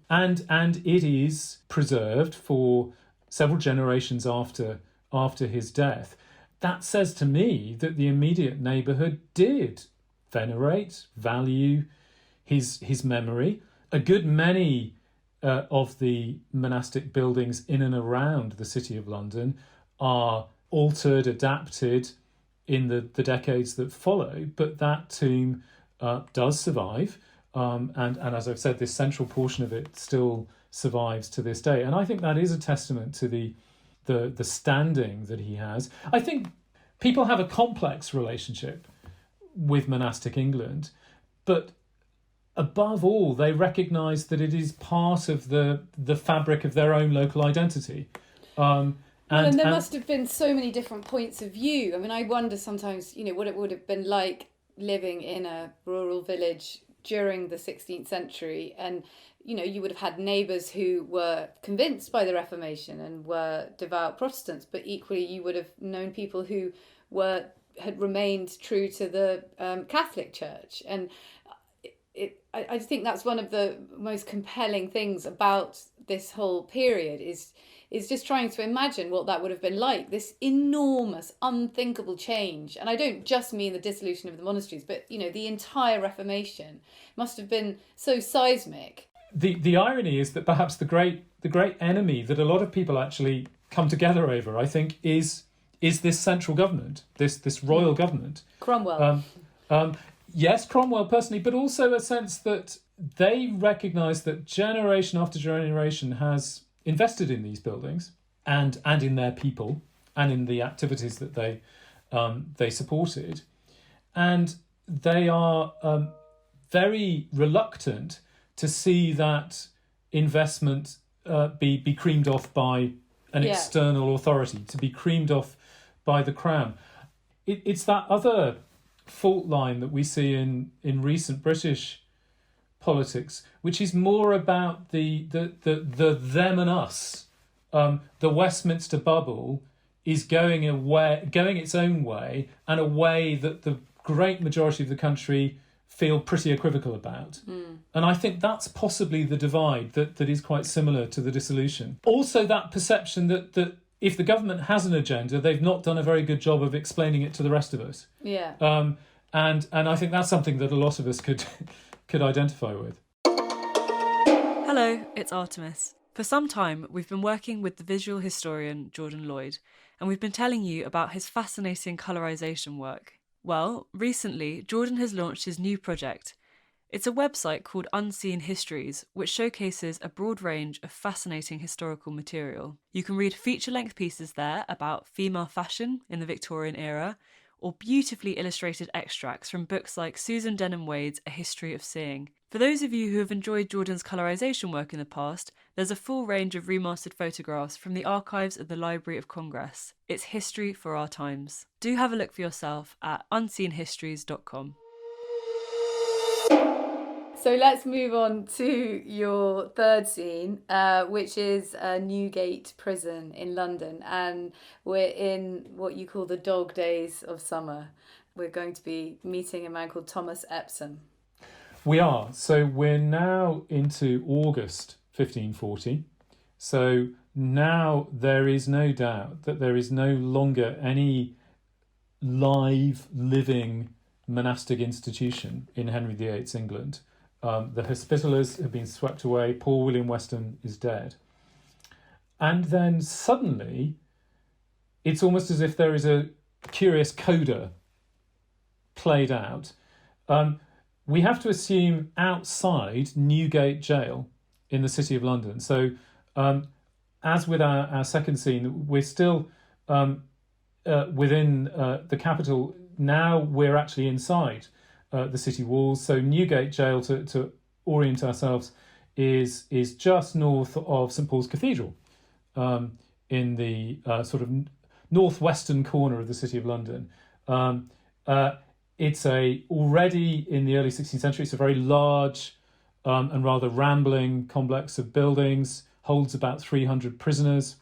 and it is preserved for several generations after his death. That says to me that the immediate neighbourhood did venerate, value his memory. A good many of the monastic buildings in and around the City of London are altered, adapted in the decades that follow, but that tomb does survive. And as I've said, this central portion of it still survives to this day. And I think that is a testament to the standing that he has. I think people have a complex relationship with monastic England, but above all, they recognise that it is part of the fabric of their own local identity. And there must have been so many different points of view. I mean, I wonder sometimes, what it would have been like living in a rural village during the 16th century, and you would have had neighbours who were convinced by the Reformation and were devout Protestants, but equally you would have known people who had remained true to the Catholic Church. And I think that's one of the most compelling things about this whole period is just trying to imagine what that would have been like, this enormous, unthinkable change. And I don't just mean the dissolution of the monasteries, but, the entire Reformation must have been so seismic. The irony is that perhaps the great enemy that a lot of people actually come together over, I think, is this central government, this royal government. Cromwell. Yes, Cromwell personally, but also a sense that they recognise that generation after generation has invested in these buildings and in their people and in the activities that they supported, and they are very reluctant to see that investment be creamed off by an external authority, to be creamed off by the Crown. It's that other fault line that we see in recent British politics, which is more about the them and us. The Westminster bubble is going its own way, and a way that the great majority of the country feel pretty equivocal about. And I think that's possibly the divide that is quite similar to the dissolution. Also, that perception that if the government has an agenda, they've not done a very good job of explaining it to the rest of us. Yeah. And I think that's something that a lot of us could could identify with. Hello, it's Artemis. For some time, we've been working with the visual historian Jordan Lloyd, and we've been telling you about his fascinating colorization work. Well, recently, Jordan has launched his new project. It's a website called Unseen Histories, which showcases a broad range of fascinating historical material. You can read feature-length pieces there about female fashion in the Victorian era, or beautifully illustrated extracts from books like Susan Denham-Wade's A History of Seeing. For those of you who have enjoyed Jordan's colorization work in the past, there's a full range of remastered photographs from the archives of the Library of Congress. It's history for our times. Do have a look for yourself at unseenhistories.com. So let's move on to your third scene, which is Newgate Prison in London. And we're in what you call the dog days of summer. We're going to be meeting a man called Thomas Epsom. We are. So we're now into August 1540. So now there is no doubt that there is no longer any live, living monastic institution in Henry VIII's England. The Hospitallers have been swept away. Paul William Weston is dead. And then suddenly, it's almost as if there is a curious coda played out. We have to assume outside Newgate Jail in the City of London. So as with our second scene, we're still within the capital. Now we're actually inside the city walls. So Newgate Jail, to orient ourselves, is just north of St Paul's Cathedral, in the sort of northwestern corner of the City of London. It's already in the early 16th century, it's a very large and rather rambling complex of buildings, holds about 300 prisoners.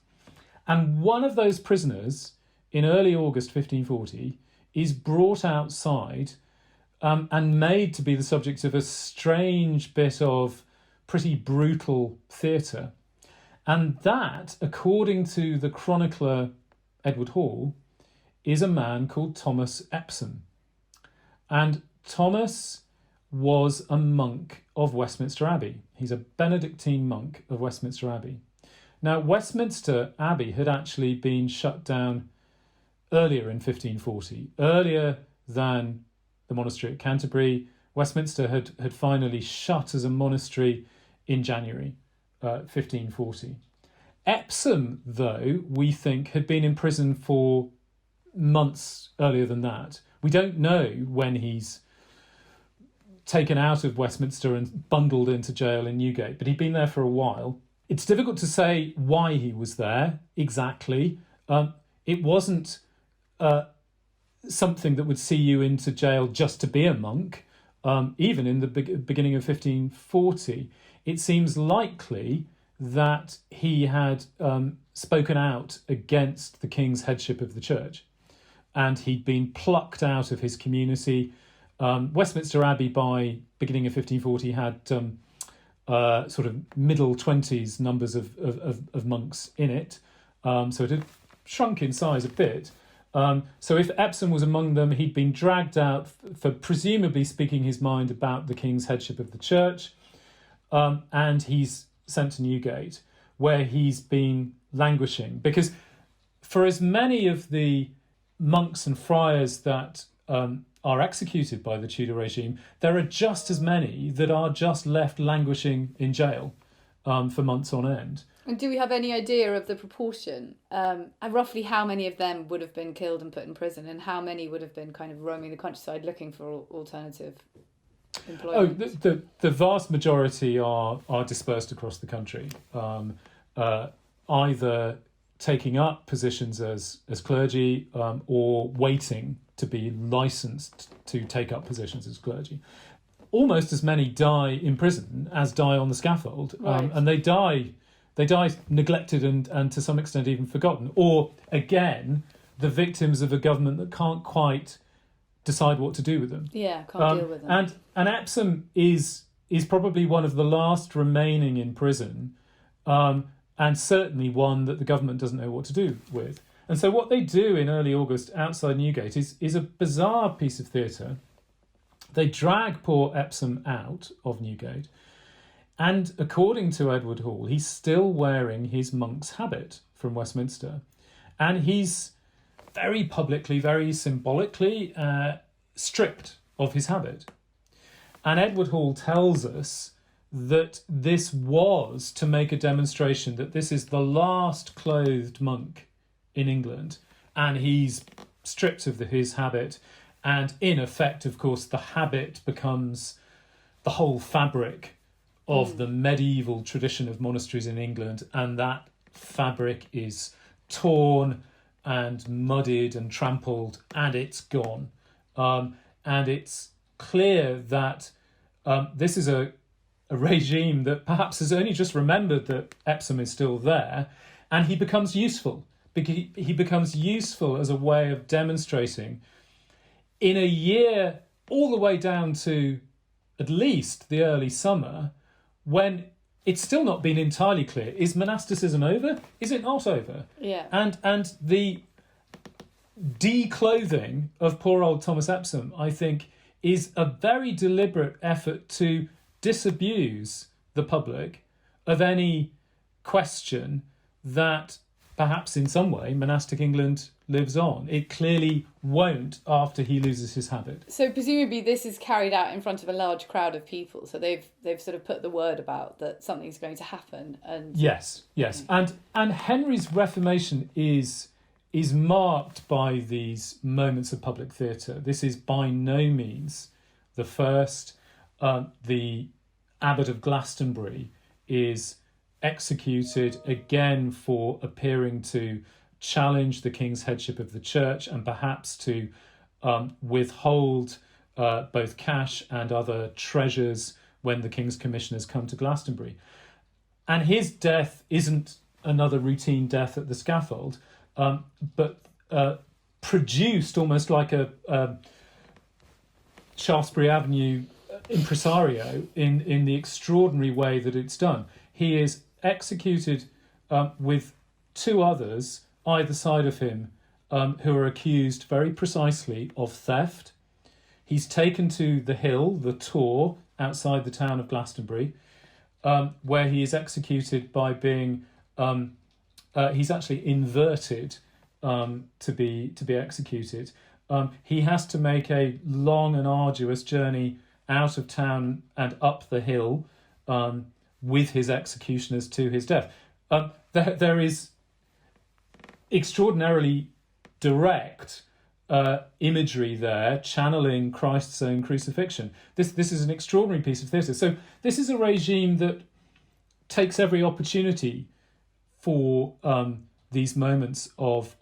And one of those prisoners, in early August 1540, is brought outside and made to be the subject of a strange bit of pretty brutal theatre. And that, according to the chronicler Edward Hall, is a man called Thomas Epsom. And Thomas was a monk of Westminster Abbey. He's a Benedictine monk of Westminster Abbey. Now, Westminster Abbey had actually been shut down earlier in 1540, earlier than the monastery at Canterbury. Westminster had finally shut as a monastery in January 1540. Epsom, though, we think had been in prison for months earlier than that. We don't know when he's taken out of Westminster and bundled into jail in Newgate, but he'd been there for a while. It's difficult to say why he was there exactly. It wasn't something that would see you into jail just to be a monk. Even in the beginning of 1540, it seems likely that he had spoken out against the king's headship of the church, and he'd been plucked out of his community. Westminster Abbey, by beginning of 1540, had sort of middle 20s numbers of monks in it, so it had shrunk in size a bit. So if Epsom was among them, he'd been dragged out for presumably speaking his mind about the king's headship of the church, and he's sent to Newgate, where he's been languishing. Because for as many of the monks and friars that are executed by the Tudor regime, there are just as many that are just left languishing in jail for months on end. And do we have any idea of the proportion? Roughly how many of them would have been killed and put in prison, and how many would have been kind of roaming the countryside looking for alternative employment? The vast majority are dispersed across the country, either taking up positions as clergy or waiting to be licensed to take up positions as clergy. Almost as many die in prison as die on the scaffold, right. And they die neglected and to some extent even forgotten, or again the victims of a government that can't quite decide what to do with them. Yeah, can't deal with them. And Epsom is probably one of the last remaining in prison, and certainly one that the government doesn't know what to do with. And so what they do in early August outside Newgate is a bizarre piece of theatre, They drag poor Epsom out of Newgate, and according to Edward Hall, he's still wearing his monk's habit from Westminster, and he's very publicly, very symbolically stripped of his habit. And Edward Hall tells us that this was to make a demonstration that this is the last clothed monk in England, and he's stripped of his habit. And in effect, of course, the habit becomes the whole fabric of the medieval tradition of monasteries in England, and that fabric is torn and muddied and trampled, and it's gone. And it's clear that this is a regime that perhaps has only just remembered that Epsom is still there, and he becomes useful. He becomes useful as a way of demonstrating in a year all the way down to at least the early summer, when it's still not been entirely clear, is monasticism over? Is it not over? Yeah. And the declothing of poor old Thomas Epsom, I think, is a very deliberate effort to disabuse the public of any question that perhaps in some way monastic England lives on. It clearly won't after he loses his habit. So presumably this is carried out in front of a large crowd of people. So they've sort of put the word about that something's going to happen. And yes. And Henry's Reformation is marked by these moments of public theatre. This is by no means the first. The Abbot of Glastonbury is executed again for appearing to challenge the king's headship of the church and perhaps to withhold both cash and other treasures when the king's commissioners come to Glastonbury. And his death isn't another routine death at the scaffold, but produced almost like a Shaftesbury Avenue impresario in the extraordinary way that it's done. He is executed with two others either side of him who are accused very precisely of theft. He's taken to the hill, the Tor, outside the town of Glastonbury, where he is executed by being he's actually inverted to be executed. He has to make a long and arduous journey out of town and up the hill with his executioners to his death. There is extraordinarily direct imagery there, channeling Christ's own crucifixion. This is an extraordinary piece of theatre. So this is a regime that takes every opportunity for these moments of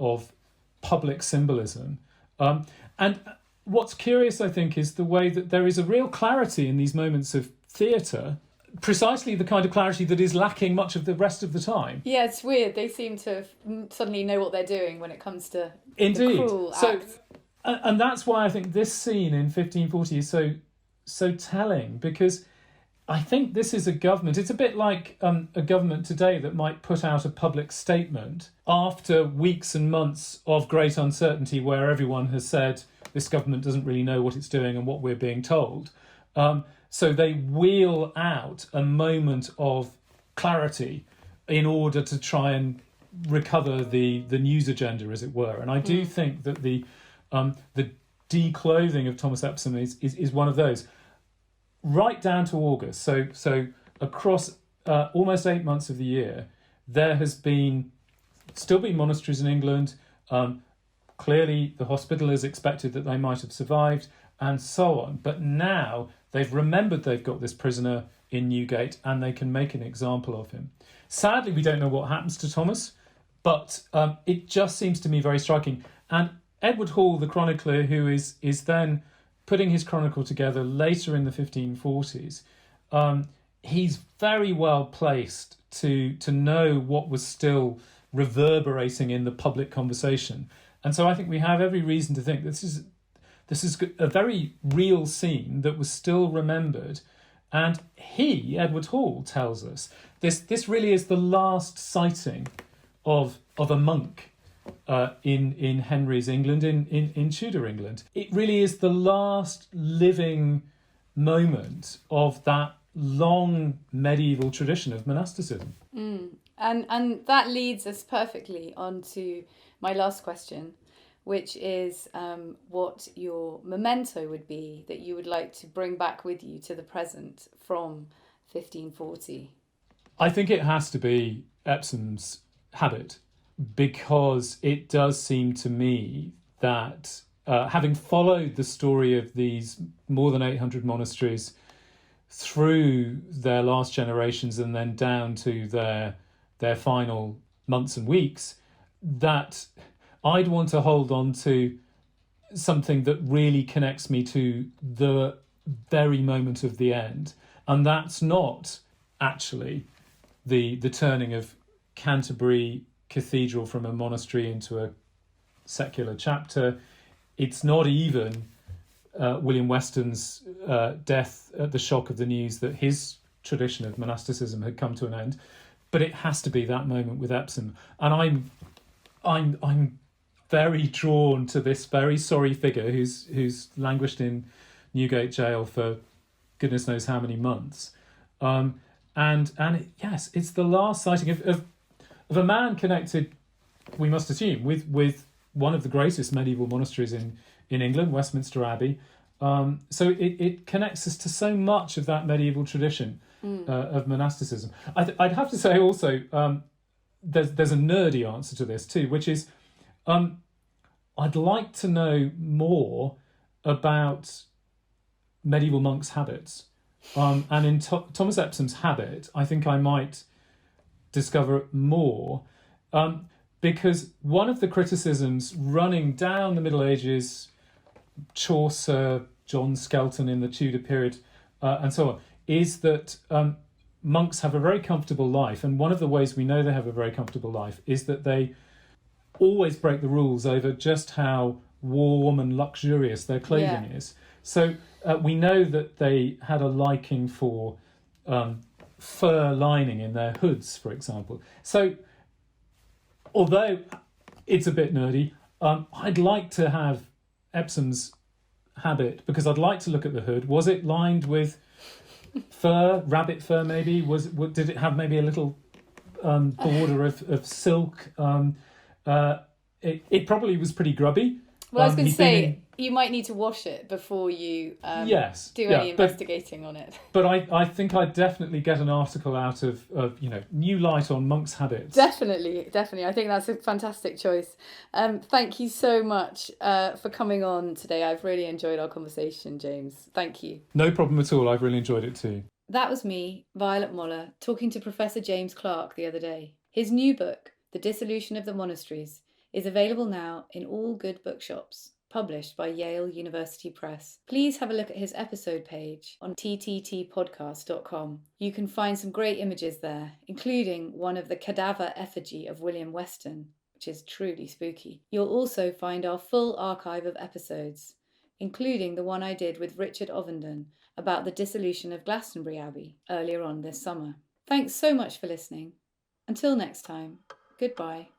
public symbolism. And what's curious, I think, is the way that there is a real clarity in these moments of theatre, precisely the kind of clarity that is lacking much of the rest of the time. yeah, it's weird. They seem to suddenly know what they're doing when it comes to Indeed. the cruel So, act. and that's why I think this scene in 1540 is so telling, because I think this is a government. It's a bit like a government today that might put out a public statement after weeks and months of great uncertainty where everyone has said this government doesn't really know what it's doing and what we're being told. So they wheel out a moment of clarity in order to try and recover the news agenda, as it were. And I do think that the declothing of Thomas Epsom is one of those. Right down to August, so across almost 8 months of the year, there has still been monasteries in England. Clearly, the Hospitallers expected that they might have survived, and so on. But now they've remembered they've got this prisoner in Newgate, and they can make an example of him. Sadly, we don't know what happens to Thomas, but it just seems to me very striking. And Edward Hall, the chronicler, who is then putting his chronicle together later in the 1540s, he's very well placed to know what was still reverberating in the public conversation. And so I think we have every reason to think this is a very real scene that was still remembered. And Edward Hall, tells us this really is the last sighting of a monk in Henry's England, in Tudor England. It really is the last living moment of that long medieval tradition of monasticism. And that leads us perfectly on to my last question, which is what your memento would be that you would like to bring back with you to the present from 1540. I think it has to be Epsom's habit, because it does seem to me that having followed the story of these more than 800 monasteries through their last generations and then down to their final months and weeks, that I'd want to hold on to something that really connects me to the very moment of the end. And that's not actually the turning of Canterbury Cathedral from a monastery into a secular chapter. It's not even William Weston's death at the shock of the news that his tradition of monasticism had come to an end. But it has to be that moment with Epsom. And I'm very drawn to this very sorry figure who's languished in Newgate jail for goodness knows how many months. And yes, it's the last sighting of a man connected, we must assume, with one of the greatest medieval monasteries in England, Westminster Abbey. So it connects us to so much of that medieval tradition of monasticism. I'd have to say also, there's a nerdy answer to this too, which is I'd like to know more about medieval monks' habits. And in Thomas Epsom's habit, I think I might discover more, because one of the criticisms running down the Middle Ages, Chaucer, John Skelton in the Tudor period, and so on, is that monks have a very comfortable life. And one of the ways we know they have a very comfortable life is that they always break the rules over just how warm and luxurious their clothing is. So we know that they had a liking for fur lining in their hoods, for example. So although it's a bit nerdy, I'd like to have Epsom's habit, because I'd like to look at the hood. Was it lined with fur, rabbit fur maybe? Did it have maybe a little border of silk? It probably was pretty grubby. Well, I was going to say, you might need to wash it before you do any investigating on it. But I think I'd definitely get an article out of new light on monks' habits. Definitely. I think that's a fantastic choice. Thank you so much for coming on today. I've really enjoyed our conversation, James. Thank you. No problem at all. I've really enjoyed it too. That was me, Violet Moller, talking to Professor James Clark the other day. His new book, The Dissolution of the Monasteries, is available now in all good bookshops, published by Yale University Press. Please have a look at his episode page on tttpodcast.com. You can find some great images there, including one of the cadaver effigy of William Weston, which is truly spooky. You'll also find our full archive of episodes, including the one I did with Richard Ovenden about the dissolution of Glastonbury Abbey earlier on this summer. Thanks so much for listening. Until next time, goodbye.